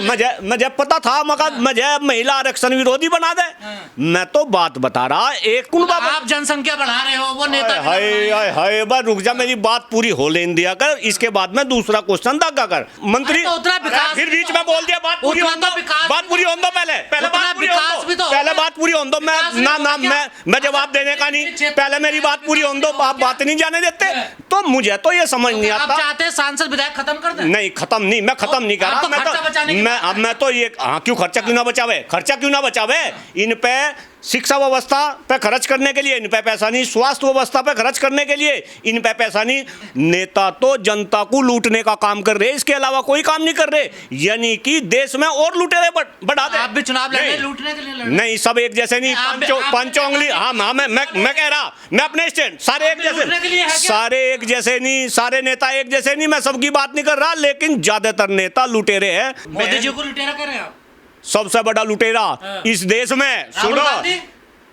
मुझे पता था मुझे महिला आरक्षण विरोधी बना दे। मैं तो बात बता रहा एक आप जनसंख्या बढ़ा रहे हो, वो नेता हाय बस रुक जा, मेरी बात पूरी हो लेने दिया कर, इसके बाद में दूसरा क्वेश्चन दागा कर। मंत्री तो उतना विकास फिर बीच में बोल दिया, बात पूरी होने दो, बात पूरी होने दो, पहले बात पूरी होने दो। मैं जवाब देने का नहीं, पहले मेरी बात पूरी होने दो, आप बात नहीं जाने देते। तो मुझे तो ये समझ नहीं आता, आप चाहते हैं सांसद विधायक खत्म कर दें? नहीं खत्म नहीं, मैं खत्म नहीं कर रहा। मैं तो ये क्यों खर्चा क्यों ना बचावे, इन पे शिक्षा व्यवस्था पे खर्च करने के लिए इन पे पैसा नहीं, स्वास्थ्य व्यवस्था पे खर्च करने के लिए इन पे पैसा नहीं। नेता तो जनता को लूटने का काम कर रहे, इसके अलावा कोई काम नहीं कर रहे, यानी कि देश में और लुटेरे बढ़ा दे। आप भी चुनाव लड़ रहे हैं लूटने के लिए? नहीं, सब एक जैसे नहीं, पंचों उंगली। हाँ, मैं कह रहा, मैं अपने स्टैंड सारे एक जैसे नहीं, सारे नेता एक जैसे नहीं, मैं सबकी बात नहीं कर रहा, लेकिन ज्यादातर नेता लुटेरे हैं। मोदी जी को लुटेरा कह रहे हैं आप? सबसे बड़ा लुटेरा इस देश में, सुनो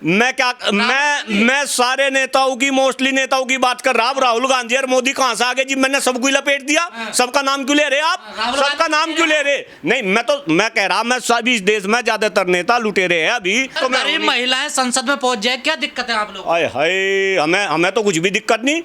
मैं सारे नेताओं की, मोस्टली नेताओं की बात कर रहा हूं। राहुल गांधी और मोदी कहां से आ गए जी? मैंने सबको लपेट दिया, सबका नाम क्यों ले रहे आप? सबका नाम क्यों ले रहे? नहीं, मैं कह रहा, मैं सभी इस देश में ज्यादातर नेता लुटेरे हैं अभी। तो गरीब महिलाएं संसद में पहुंच जाए, क्या दिक्कत है आप लोग? हाय हमें तो कुछ भी दिक्कत नहीं,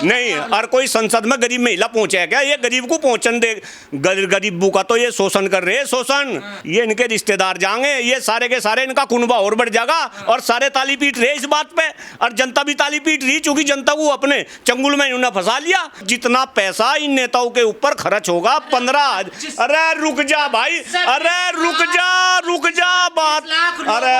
नहीं, हर कोई संसद में गरीब महिला पहुंचे क्या? ये गरीब को पहुंचन दे, गरीबों का तो ये शोषण कर रहे हैं, शोषण। ये इनके रिश्तेदार जाएंगे, ये सारे के सारे इनका कुनबा और बढ़ जाएगा, और सारे ताली पीट रहे इस बात पे, और जनता भी ताली पीट रही, क्योंकि जनता को अपने चंगुल में इन्होंने फंसा लिया। जितना पैसा इन नेताओं के ऊपर खर्च होगा 15, अरे रुक जा भाई, अरे रुक जा बात, अरे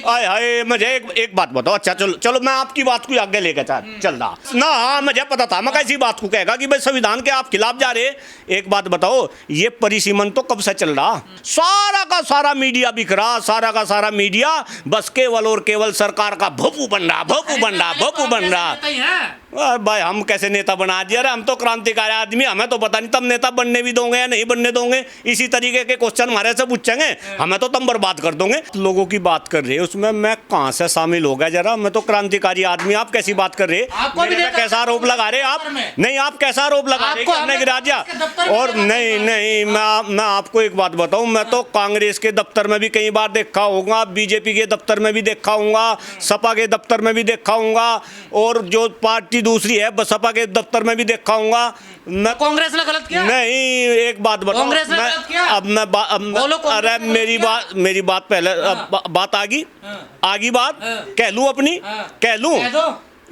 हाय मुझे एक बात बताओ। अच्छा चलो मैं आपकी बात को आगे लेकर चल रहा ना। हाँ, मुझे पता था मैं कैसी बात को कहेगा कि भाई संविधान के आप खिलाफ जा रहे। एक बात बताओ, ये परिसीमन तो कब से चल रहा? सारा का सारा मीडिया बिक रहा, सारा का सारा मीडिया बस केवल और केवल सरकार का भोपू बन रहा। भाई हम कैसे नेता बना दिया? हम तो क्रांतिकारी आदमी, हमें तो पता नहीं तब नेता बनने भी दोगे या नहीं बनने दोगे। इसी तरीके के क्वेश्चन हमारे से पूछेंगे, हमें तो तब बर्बाद कर दोगे। लोगों की बात कर रहे हैं, उसमें मैं कहां से शामिल हो गया जरा? मैं तो क्रांतिकारी आदमी, आप कैसी बात कर रहे हैं? कैसा आरोप लगा रहे आप? नहीं, आप कैसा आरोप लगा रहे? हमने गिरा दिया? और नहीं, मैं आपको एक बात बताऊं, मैं तो कांग्रेस के दफ्तर में भी कई बार देखा होगा, बीजेपी के दफ्तर में भी देखा होगा, सपा के दफ्तर में भी देखा होगा, और जो पार्टी दूसरी है बसपा के दफ्तर में भी देखा होगा। मैं कांग्रेस ने गलत किया? नहीं, एक बात बताओ, कांग्रेस ने गलत किया? अरे मेरी बात पहले बात आगी बात कह लूं अपनी, कह लूं।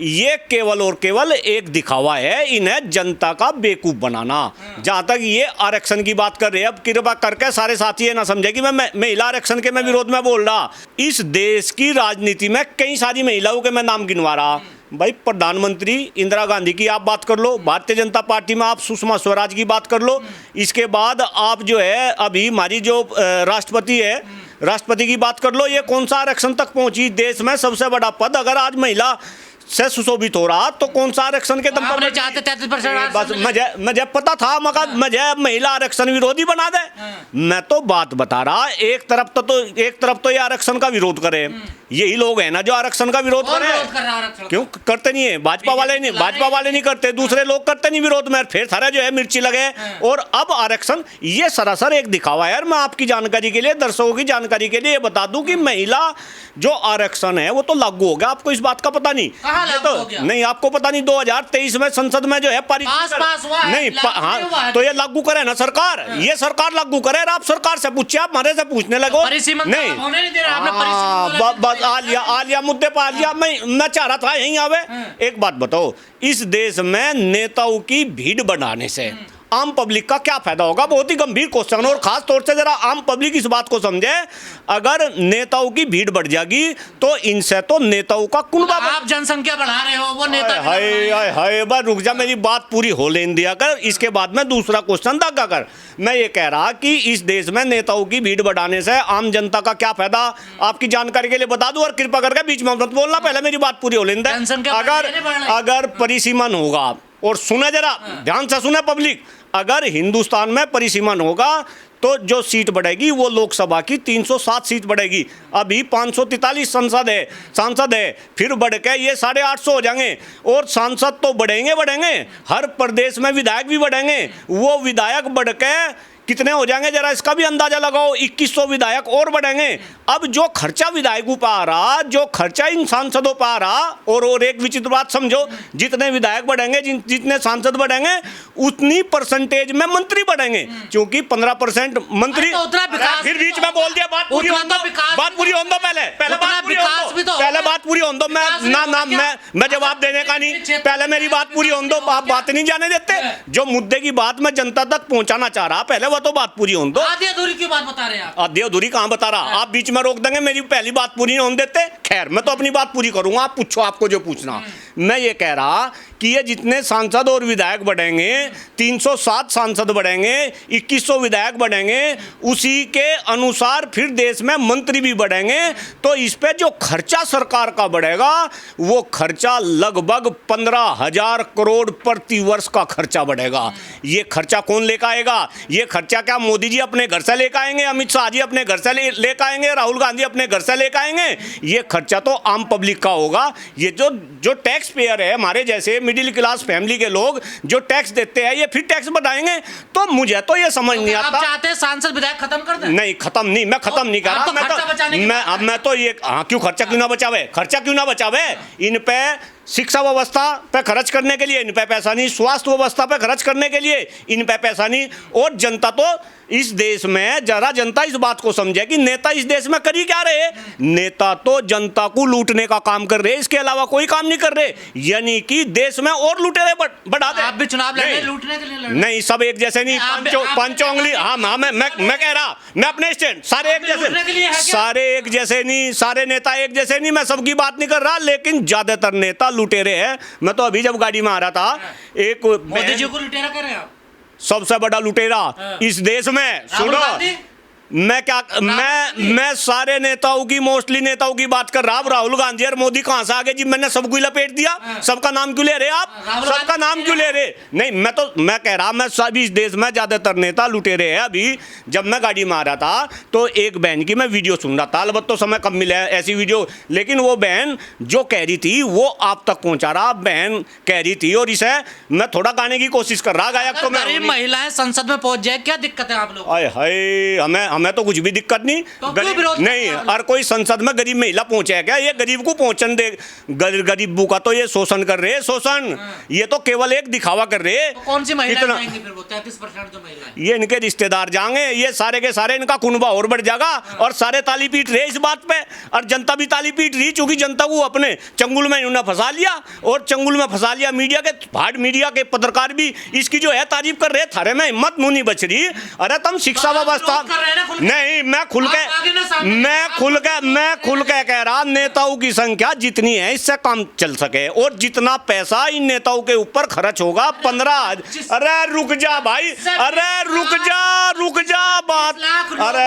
ये केवल और केवल एक दिखावा है, इन्हें जनता का बेवकूफ बनाना। जहां तक ये आरक्षण की बात कर रहे हैं, अब कृपा करके सारे साथी ये ना समझे कि मैं महिला आरक्षण के मैं विरोध में बोल रहा। इस देश की राजनीति में कई सारी महिलाओं के मैं नाम गिनवा रहा। भाई प्रधानमंत्री इंदिरा गांधी की आप बात कर लो, भारतीय जनता पार्टी में आप सुषमा स्वराज की बात कर लो, इसके बाद आप जो है अभी हमारी जो राष्ट्रपति है, राष्ट्रपति की बात कर लो। ये कौन सा आरक्षण तक पहुंची? देश में सबसे बड़ा पद अगर आज महिला से सुशोभित हो रहा तो कौन सा आरक्षण के दम पर? चाहते 33%। मुझे पता था मुझे महिला आरक्षण विरोधी बना दे। मैं तो बात बता रहा, एक तरफ तो ये आरक्षण का विरोध करे, यही लोग हैं ना जो आरक्षण का विरोध करे। क्यों करते नहीं है? भाजपा वाले नहीं करते, दूसरे लोग करते नहीं विरोध में, फिर सारा जो है मिर्ची लगे। और अब आरक्षण ये सरासर एक दिखावा है। यार मैं आपकी जानकारी के लिए, दर्शकों की जानकारी के लिए बता दूं कि महिला जो आरक्षण है वो तो लागू हो गया। आपको इस बात का पता नहीं? तो नहीं, आपको पता नहीं? 2023 में संसद में जो है पास हुआ नहीं। हाँ, तो ये लागू करे ना सरकार, ये सरकार लागू करे। आप सरकार से पूछिए, आप हमारे से पूछने लगो नहीं। आलिया मुद्दे पर आलिया, मैं चाह रहा था यहीं आवे। एक बात बताओ, इस देश में नेताओं की भीड़ बढ़ाने से आम पब्लिक का क्या फायदा होगा? बहुत ही गंभीर क्वेश्चन, और खास तौर से जरा आम पब्लिक इस बात को समझे। अगर नेताओं की भीड़ बढ़ जाएगी तो इनसे तो नेताओं का कुनबा। आप जनसंख्या बढ़ा रहे हो, वो नेता हाय बस रुक जा, मेरी बात पूरी हो लेने दिया कर, इसके बाद में दूसरा क्वेश्चन दागा कर। मैं ये कह रहा कि इस देश में नेताओं की भीड़ बढ़ाने से आम जनता का क्या फायदा, आपकी जानकारी के लिए बता दूं, और कृपा करके बीच में मत बोलना, पहले मेरी बात पूरी हो लेने दे। अगर परिसीमन होगा, और सुने जरा ध्यान से सुने पब्लिक, अगर हिंदुस्तान में परिसीमन होगा तो जो सीट बढ़ेगी वो लोकसभा की 307 सीट बढ़ेगी। अभी 543 सांसद है, फिर बढ़ के ये 850 हो जाएंगे। और सांसद तो बढ़ेंगे, हर प्रदेश में विधायक भी बढ़ेंगे। वो विधायक बढ़ के कितने हो जाएंगे जरा इसका भी अंदाजा लगाओ। 2100 विधायक और बढ़ेंगे। अब जो खर्चा विधायकों पर आ रहा, जो खर्चा इन सांसदों पर आ रहा, और एक विचित्र बात समझो, जितने विधायक बढ़ेंगे, जितने सांसद बढ़ेंगे, उतनी परसेंटेज में मंत्री बढ़ेंगे, क्योंकि 15% मंत्री। तो उतना विकास फिर बीच में बोल दिया, बात पूरी होने दो, बात पूरी होने दो, पहले बात पूरी होने दो, पहले बात पूरी होने दो। मैं जवाब देने का नहीं, पहले मेरी बात पूरी होने दो। आप बात नहीं जाने देते। जो मुद्दे की बात मैं जनता तक पहुंचाना चाह रहा, पहले वो तो बात पूरी होने दो। आधी अधूरी की बात बता रहे हैं आप। आधी अधूरी कहां बता रहा? आप बीच में रोक देंगे, मेरी पहली बात पूरी नहीं होने देते। खैर, मैं तो अपनी बात पूरी करूंगा, आप पूछो, आपको जो पूछना। मैं ये कह रहा कि ये जितने सांसद और विधायक बढ़ेंगे, 307 सांसद बढ़ेंगे, 2100 विधायक बढ़ेंगे, उसी के अनुसार फिर देश में मंत्री भी बढ़ेंगे। तो इस पे जो खर्चा सरकार का बढ़ेगा, वो खर्चा लगभग 15,000 करोड़ प्रति वर्ष का खर्चा बढ़ेगा। ये खर्चा कौन लेकर आएगा? ये खर्चा क्या मोदी जी अपने घर से लेकर आएंगे, अमित शाह जी अपने घर से लेकर आएंगे, राहुल गांधी अपने घर से लेकर आएंगे? ये खर्चा तो आम पब्लिक का होगा। ये जो टैक्स पेयर है, हमारे जैसे मिडिल क्लास फैमिली के लोग जो टैक्स देते हैं, ये फिर टैक्स बढ़ाएंगे। तो मुझे तो ये समझ नहीं आता। आप चाहते हैं सांसद विधायक खत्म कर दें? नहीं, खत्म नहीं, मैं खत्म नहीं कर रहा। मैं तो ये, हाँ, क्यों खर्चा क्यों ना बचावे? खर्चा क्यों ना बचावे? इन पे शिक्षा व्यवस्था पे खर्च करने के लिए इन पे पैसा नहीं, स्वास्थ्य व्यवस्था पे खर्च करने के लिए इन पे पैसा नहीं। और जनता तो इस देश में, जरा जनता इस बात को समझे कि नेता इस देश में कर ही क्या रहे? नेता तो जनता को लूटने का काम कर रहे, इसके अलावा कोई काम नहीं कर रहे। यानी कि देश में और लुटेरे बढ़ा दे। आप भी चुनाव लड़ रहे हैं लूटने के लिए? नहीं, सब एक जैसे नहीं, पंचों उंगली। हाँ, मैं कह रहा, मैं अपने स्टैंड, सारे एक जैसे, सारे एक जैसे नहीं, सारे नेता एक जैसे नहीं। मैं सबकी बात नहीं कर रहा, लेकिन ज्यादातर नेता लुटेरे हैं। मैं तो अभी जब गाड़ी में आ रहा था, एक मोदी जी को लुटेरा कर रहे हैं आप? सबसे बड़ा लुटेरा इस देश में, सुनो, मैं सारे नेताओं की, मोस्टली नेताओं की बात कर रहा हूं। राहुल गांधी और मोदी कहां से आगे जी? मैंने सबको ही लपेट दिया। सबका नाम क्यों ले रहे आप? सबका नाम क्यों ले रहे? नहीं, मैं कह रहा, मैं सभी इस देश में ज्यादातर नेता लुटेरे हैं। अभी जब मैं गाड़ी में आ रहा था, तो एक बहन की मैं वीडियो सुन रहा था, अलबत्ता तो समय कम मिला है ऐसी वीडियो, लेकिन वो बहन जो कह रही थी वो आप तक पहुंचा रहा। बहन कह रही थी, और इसे मैं थोड़ा गाने की कोशिश कर रहा, गायक तो मैं। महिलाएं संसद में पहुंच जाए, क्या दिक्कत है आप लोग? हमें तो कुछ भी दिक्कत नहीं। तो गरीब नहीं, हर कोई संसद में गरीब महिला पहुंचे क्या? ये गरीब को पहुंचन दे, गरीबों का तो ये शोषण कर रहे हैं, शोषण। ये तो केवल एक दिखावा कर रहे हैं। तो कौन सी महिला जाएंगी फिर? वो 33% जो महिला, ये इनके रिश्तेदार जाएंगे, ये सारे के सारे इनका कुनबा और बढ़ जाएगा। और सारे ताली पीट रहे इस बात पे, और जनता भी ताली पीट रही, क्योंकि जनता को अपने चंगुल में इन्होंने फंसा लिया, और चंगुल में फंसा लिया। मीडिया के पत्रकार भी इसकी जो है तारीफ कर रहे। थारे में हिम्मत मुंह नहीं बच रही। अरे तुम शिक्षा व्यवस्था नहीं, मैं खुल के कह रहा, नेताओं की संख्या जितनी है इससे कम चल सके, और जितना पैसा इन नेताओं के ऊपर खर्च होगा 15। अरे रुक जा भाई, अरे रुक जा बात। अरे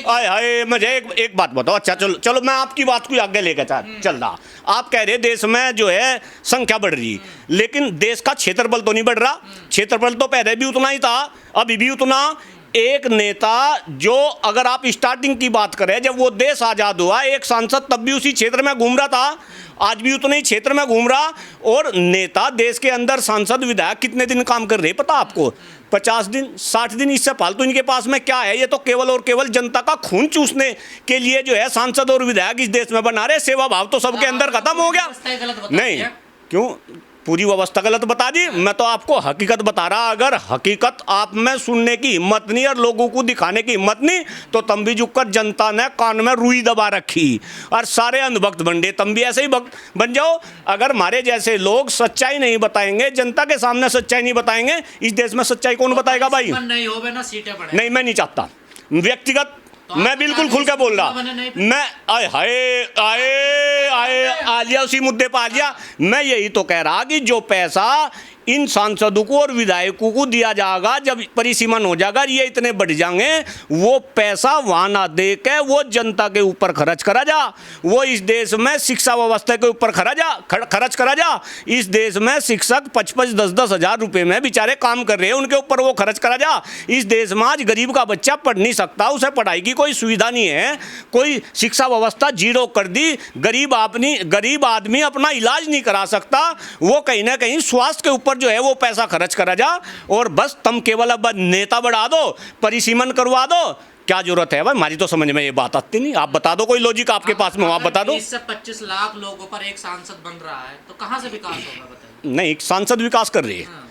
हाय, मुझे एक बात बताओ। अच्छा, चलो मैं आपकी बात को आगे लेकर चल रहा। आप कह रहे देश में जो है संख्या बढ़ रही, लेकिन देश का क्षेत्रफल तो नहीं बढ़ रहा। क्षेत्रफल तो पहले भी उतना ही था, अभी भी उतना। एक नेता जो, अगर आप स्टार्टिंग की बात करें, जब वो देश आज़ाद हुआ, एक सांसद तब भी उसी क्षेत्र में घूम रहा था, आज भी उतने ही क्षेत्र में घूम रहा। और नेता देश के अंदर, सांसद विधायक कितने दिन काम कर रहे पता आपको? 50 दिन, 60 दिन। इससे फालतू इनके पास में क्या है? ये तो केवल और केवल जनता का खून चूसने के लिए जो है सांसद और विधायक इस देश में बना रहे। सेवा भाव तो सबके अंदर खत्म हो गया। नहीं, क्यों पूरी व्यवस्था गलत बता दी? मैं तो आपको हकीकत बता रहा। अगर हकीकत आप में सुनने की हिम्मत नहीं और लोगों को दिखाने की हिम्मत नहीं, तो तम भी झुककर जनता ने कान में रुई दबा रखी, और सारे अंधभक्त बन गए। तम भी ऐसे ही भक्त बन जाओ। अगर हमारे जैसे लोग सच्चाई नहीं बताएंगे, जनता के सामने सच्चाई नहीं बताएंगे, इस देश में सच्चाई कौन बताएगा भाई? नहीं, मैं नहीं चाहता व्यक्तिगत, मैं बिल्कुल खुल के बोल रहा। मैं आ लिया उसी मुद्दे पर आ लिया। मैं यही तो कह रहा कि जो पैसा इन सांसदों को और विधायकों को दिया जाएगा, जब परिसीमन हो जाएगा, ये इतने बढ़ जाएंगे, वो पैसा वहाँ ना दे के वो जनता के ऊपर खर्च करा जा। वो इस देश में शिक्षा व्यवस्था के ऊपर खर्च करा जा। इस देश में शिक्षक 5-10 हज़ार रुपये में बेचारे काम कर रहे हैं, उनके ऊपर वो खर्च करा जा। इस देश में आज गरीब का बच्चा पढ़ नहीं सकता, उसे पढ़ाई की कोई सुविधा नहीं है, कोई शिक्षा व्यवस्था जीरो कर दी। गरीब आदमी अपना इलाज नहीं करा सकता, वो कहीं ना कहीं स्वास्थ्य के ऊपर जो है वो पैसा खर्च करा जा और बस तुम केवल अब नेता बढ़ा दो, परिसीमन करवा दो। क्या जरूरत है भाई? हमारी तो समझ में ये बात आती नहीं। आप बता दो कोई लॉजिक आपके पास में, आप बता दो। 20 से 25 लाख लोगों पर एक सांसद बन रहा है तो कहाँ से विकास होगा बताइए? नहीं, सांसद विकास कर रही है।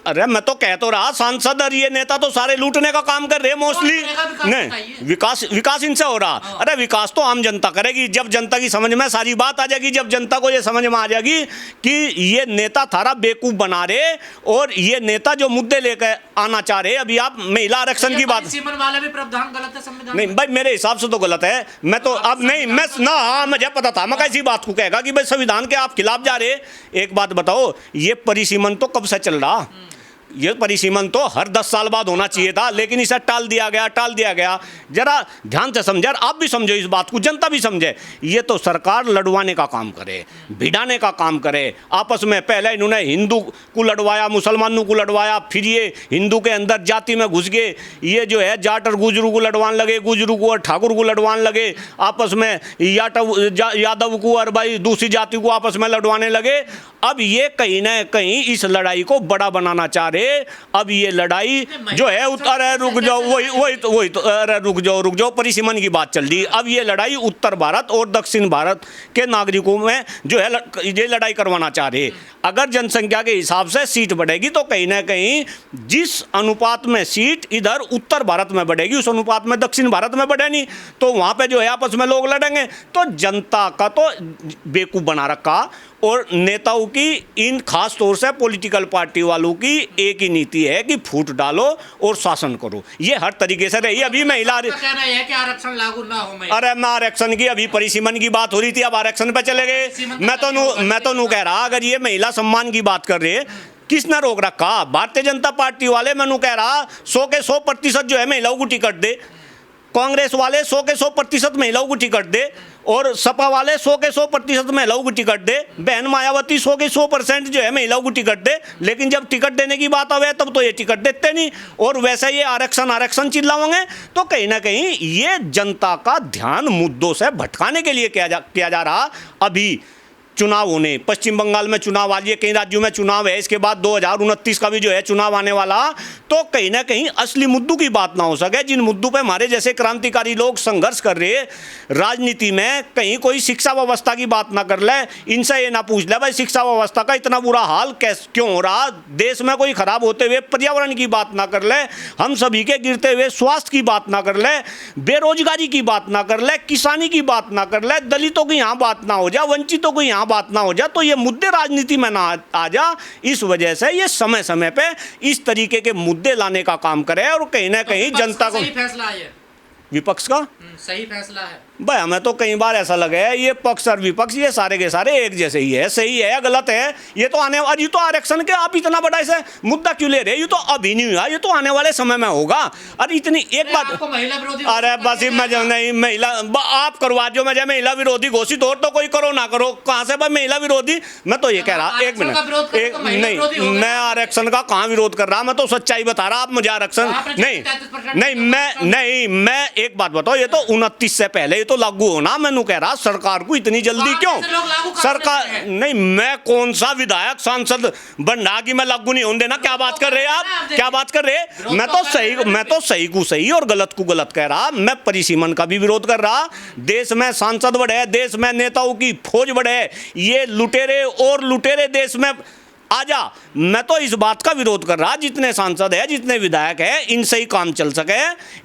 अरे मैं तो कह तो रहा, सांसद और ये नेता तो सारे लूटने का काम कर रहे हैं मोस्टली। नहीं, विकास इनसे हो रहा। अरे विकास तो आम जनता करेगी, जब जनता की समझ में सारी बात आ जाएगी, जब जनता को ये समझ में आ जाएगी कि ये नेता थारा बेवकूफ बना रहे और ये नेता जो मुद्दे लेकर आना चाह रहे। अभी आप महिला आरक्षण की बात, वाला भी प्रावधान गलत है संविधान नहीं भाई मेरे हिसाब से तो गलत है। मैं तो अब नहीं, मैं ना, हाँ मुझे पता था, मैं कैसी बात को कहेगा कि भाई संविधान के आप खिलाफ जा रहे। एक बात बताओ, ये परिसीमन तो कब से चल रहा? ये परिसीमन तो हर 10 साल बाद होना चाहिए था, लेकिन इसे टाल दिया गया। जरा ध्यान से समझे, आप भी समझो इस बात को, जनता भी समझे। ये तो सरकार लड़वाने का काम करे, भिड़ाने का काम करे आपस में। पहले इन्होंने हिंदू को लड़वाया, मुसलमानों को लड़वाया, फिर ये हिंदू के अंदर जाति में घुस गए। ये जो है जाट और गुजरू को लड़वाने लगे, गुजरू को और ठाकुर को लड़वाने लगे आपस में, यादव को और भाई दूसरी जाति को आपस में लड़वाने लगे। अब ये कहीं ना कहीं इस लड़ाई को बड़ा बनाना चाह रहे। अब ये लड़ाई जो है, अरे रुक जाओ, वही तो अरे रुक जाओ, परिसीमन की बात चल रही। अब ये लड़ाई उत्तर भारत और दक्षिण भारत के नागरिकों में जो है ये लड़ाई करवाना चाह रहे। अगर जनसंख्या के हिसाब से सीट बढ़ेगी तो कहीं ना कहीं जिस अनुपात में सीट इधर उत्तर भारत में बढ़ेगी उस अनुपात में दक्षिण भारत में बढ़े नहीं, तो वहां पे जो है आपस में लोग लड़ेंगे। तो जनता का तो बेवकूफ बना रखा। और नेताओं की, इन खास तौर से पॉलिटिकल पार्टी वालों की एक ही नीति है कि फूट डालो और शासन करो। ये हर तरीके से रही। अभी महिला कहना है कि आरक्षण लागू ना हो। अरे मैं आरक्षण की, अभी परिसीमन की बात हो रही थी, अब आरक्षण पे चले गए। मैं तो नू कह रहा, अगर ये महिला सम्मान की बात कर रहे हैं, किसने रोक रखा? भारतीय जनता पार्टी वाले। मैं नू कह रहा 100 के 100% जो है महिलाओं को टिकट दे। कांग्रेस वाले 100 के 100% महिलाओं को टिकट दे और सपा वाले 100 के 100% महिलाओं को टिकट दे। बहन मायावती 100 के 100% जो है महिलाओं को टिकट दे। लेकिन जब टिकट देने की बात आवे तब तो ये टिकट देते नहीं, और वैसे ये आरक्षण चिल्लाओगे। तो कहीं ना कहीं ये जनता का ध्यान मुद्दों से भटकाने के लिए किया जा रहा। अभी चुनाव होने, पश्चिम बंगाल में चुनाव आ लिए, कई राज्यों में चुनाव है, इसके बाद 2029 का भी जो है चुनाव आने वाला। तो कहीं ना कहीं असली मुद्दों की बात ना हो सके, जिन मुद्दों पे हमारे जैसे क्रांतिकारी लोग संघर्ष कर रहे। राजनीति में कहीं कोई शिक्षा व्यवस्था की बात ना कर ले, इनसे ये ना पूछ ले भाई शिक्षा व्यवस्था का इतना बुरा हाल क्यों हो रहा, देश में कोई खराब होते हुए पर्यावरण की बात ना कर ले, हम सभी के गिरते हुए स्वास्थ्य की बात ना कर ले, बेरोजगारी की बात ना कर ले, किसानी की बात ना कर ले, दलितों की यहाँ बात ना हो जा, वंचितों को यहाँ बात ना हो जा, तो ये मुद्दे राजनीति में ना आ जा। इस वजह से ये समय समय पे इस तरीके के मुद्दे लाने का काम करे और कहीं ना कहीं जनता को। सही फैसला है विपक्ष का सही फैसला है भाई। हमें तो कई बार ऐसा लगा है ये पक्ष और विपक्ष ये सारे के सारे एक जैसे ही है, सही है या गलत है। ये तो आने वाली, तो आरक्षण के आप इतना बड़ा ऐसा मुद्दा क्यों ले रहे हैं? ये तो अभी नहीं हुआ, ये तो आने वाले समय में होगा। और इतनी एक बात, अरे बस नहीं महिला आप करवा जो मैं महिला विरोधी घोषित हो तो कोई करो ना करो, कहाँ से भाई महिला विरोधी? मैं तो ये कह रहा, एक मिनट, नहीं मैं आरक्षण का कहाँ विरोध कर रहा, मैं तो सच्चाई बता रहा। आप मुझे आरक्षण नहीं, मैं एक बात बताओ, ये तो 29 से पहले तो लागू होना। मैं कह रहा सरकार को इतनी जल्दी क्यों? सरकार नहीं, मैं कौन सा विधायक सांसद बन रहा कि मैं लागू नहीं होने देना? क्या बात कर रहे हैं आप? क्या बात कर रहे हैं? मैं तो सही को सही और गलत को गलत कह रहा। मैं परिसीमन का भी विरोध कर रहा। देश में सांसद बढ़े, देश में नेताओं की फौज बढ़े, ये लुटेरे और लुटेरे देश में आजा। मैं तो इस बात का विरोध कर रहा, जितने सांसद है, जितने विधायक है, इनसे ही काम चल सके।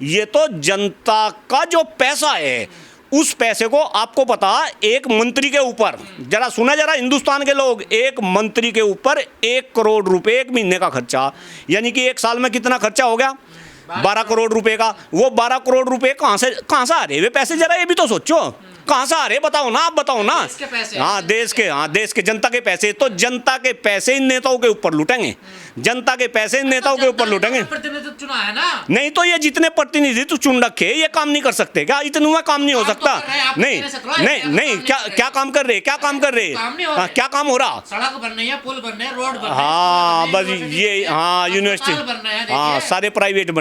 ये तो जनता का जो पैसा है, उस पैसे को आपको पता, एक मंत्री के ऊपर, जरा सुना जरा हिंदुस्तान के लोग, एक मंत्री के ऊपर 1 करोड़ रुपए एक महीने का खर्चा, यानी कि 1 साल में कितना खर्चा हो गया? 12 करोड़ रुपए का। वो 12 करोड़ रुपए कहाँ से आ रहे वे पैसे? जरा ये भी तो सोचो, कहाँ से आ रहे? बताओ ना, आप बताओ ना। देश के जनता के पैसे। तो जनता के पैसे इन नेताओं के ऊपर लूटेंगे, जनता के पैसे इन नेताओं के ऊपर लूटेंगे। चुना है ना? नहीं तो ये जितने प्रतिनिधित्व चुन रखे ये काम नहीं कर सकते क्या? इतना में काम नहीं हो सकता? नहीं, क्या काम कर रहे? क्या काम हो रहा? सड़क बन रही है, पुल बन रहे हैं, रोड बन रहे हैं। हाँ बस ये, हाँ यूनिवर्सिटी, हाँ सारे प्राइवेट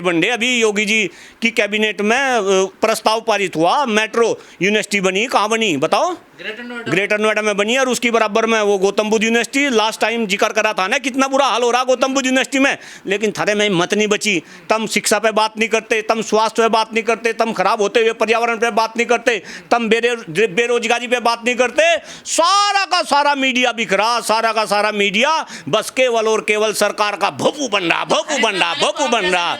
बन रहे। अभी योगी जी की कैबिनेट में प्रस्ताव पारित हुआ, मेट्रो यूनिवर्सिटी बनी। कहाँ बनी बताओ? ग्रेटर नोएडा में बनी है, और उसकी बराबर में वो Gautam Buddha university, last time जिक्र करा था ना कितना बुरा हाल हो रहा गौतम बुद्ध यूनिवर्सिटी में। लेकिन थारे में हिम्मत नहीं बची, तुम शिक्षा पे बात नहीं करते, तुम स्वास्थ्य पे बात नहीं करते, तुम खराब होते हुए पर्यावरण पे बात नहीं करते, तुम बेरोजगारी पे बात नहीं करते। सारा का सारा मीडिया बिक रहा, सारा का सारा मीडिया बस केवल और केवल सरकार का भोपू बन रहा, भोपू बन रहा, भोपू बन रहा।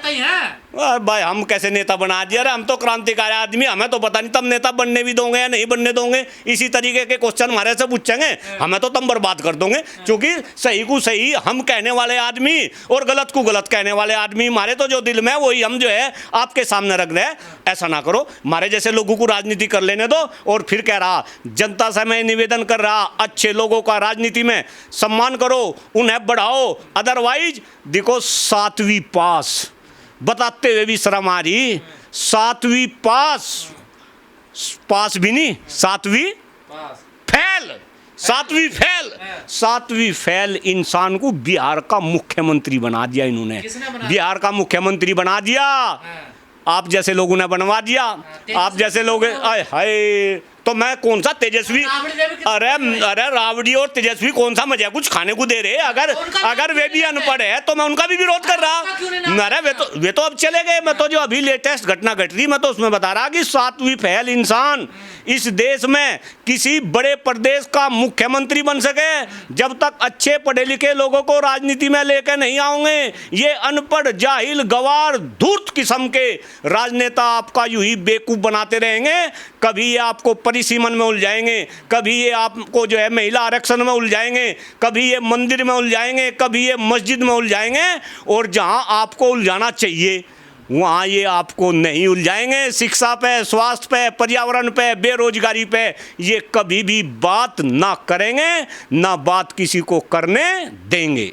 भाई हम कैसे नेता बना दिया? अरे हम तो क्रांतिकारी आदमी, हमें तो पता नहीं तुम नेता बनने भी दोगे या नहीं बनने दोगे। इसी तरीके के क्वेश्चन हमारे से पूछेंगे, हमें तो तुम बर्बाद कर दोगे। क्योंकि सही को सही हम कहने वाले आदमी और गलत को गलत कहने वाले आदमी, हमारे तो जो दिल में वही हम जो है आपके सामने रख रहे हैं। ऐसा ना करो, हमारे जैसे लोगों को राजनीति कर लेने दो। और फिर कह रहा जनता से मैं निवेदन कर रहा, अच्छे लोगों का राजनीति में सम्मान करो, उन्हें बढ़ाओ। अदरवाइज देखो 7वीं पास बताते हुए भी शर्म आ रही, 7वीं पास भी नहीं, 7वीं फेल, 7वीं फेल, 7वीं फेल इंसान को बिहार का मुख्यमंत्री बना दिया इन्होंने। बिहार का मुख्यमंत्री बना दिया, आप जैसे लोगों ने बनवा दिया। आप जैसे लोग, आय हाय, तो मैं कौन सा तेजस्वी, अरे रावड़ी और तेजस्वी कौन सा मजा कुछ खाने को दे रहे? अगर वे भी अनपढ़ है तो मैं उनका भी विरोध कर रहा। अरे वे तो अब चले गए। मैं तो जो अभी लेटेस्ट घटना घट रही, मैं तो उसमें बता रहा कि 7वीं फेल इंसान इस देश में किसी बड़े प्रदेश का मुख्यमंत्री बन सके जब तक अच्छे पढ़े लिखे लोगों को राजनीति में लेकर नहीं आओगे। ये अनपढ़, जाहिल, गवार, धूर्त किस्म के राजनेता आपका यूं ही बेवकूफ बनाते रहेंगे। कभी ये आपको परिसीमन में उलझाएंगे, कभी ये आपको जो है महिला आरक्षण में उलझाएंगे, कभी ये मंदिर में उलझाएंगे, कभी ये मस्जिद में उलझाएंगे। और जहां आपको उलझाना चाहिए वहाँ ये आपको नहीं उलझाएंगे। शिक्षा पे, स्वास्थ्य पे, पर्यावरण पे, बेरोजगारी पे ये कभी भी बात ना करेंगे, ना बात किसी को करने देंगे।